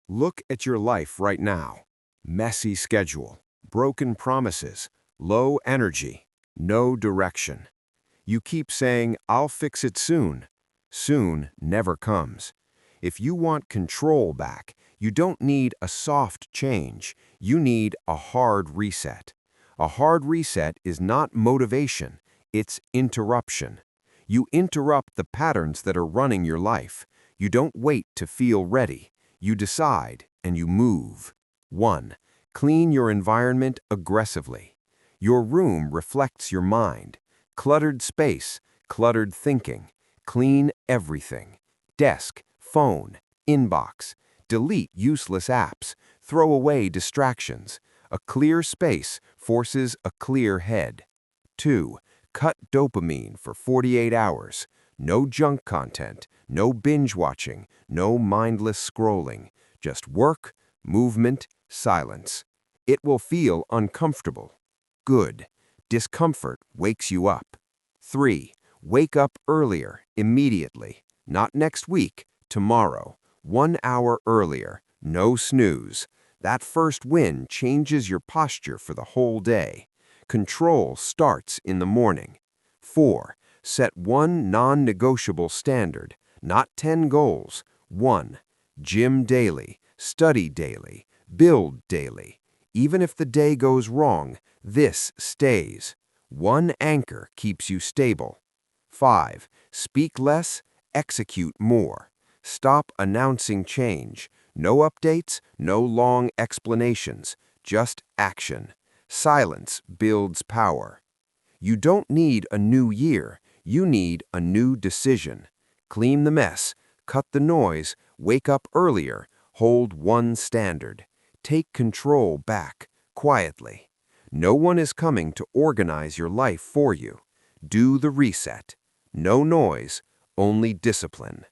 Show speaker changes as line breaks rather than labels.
Look at your life right now. Messy schedule, broken promises, low energy, no direction. You keep saying, "I'll fix it soon." Soon never comes. If you want control back, you don't need a soft change. You need a hard reset. A hard reset is not motivation, it's interruption. You interrupt the patterns that are running your life. You don't wait to feel ready. You decide and you move. 1. Clean your environment aggressively. Your room reflects your mind. Cluttered space, cluttered thinking. Clean everything. Desk, phone, inbox. Delete useless apps. Throw away distractions. A clear space forces a clear head. 2. Cut dopamine for 48 hours. No junk content, no binge watching, no mindless scrolling. Just work, movement, silence. It will feel uncomfortable. Good. Discomfort wakes you up. 3. Wake up earlier, immediately. Not next week, tomorrow. 1 hour earlier. No snooze. That first win changes your posture for the whole day. Control starts in the morning. 4. Set one non-negotiable standard, not 10 goals. 1. Gym daily, study daily, build daily. Even if the day goes wrong, this stays. One anchor keeps you stable. 5. Speak less, execute more. Stop announcing change. No updates, no long explanations, just action. Silence builds power. You don't need a new year, you need a new decision. Clean the mess, cut the noise, wake up earlier, hold one standard. Take control back, quietly. No one is coming to organize your life for you. Do the reset. No noise, only discipline.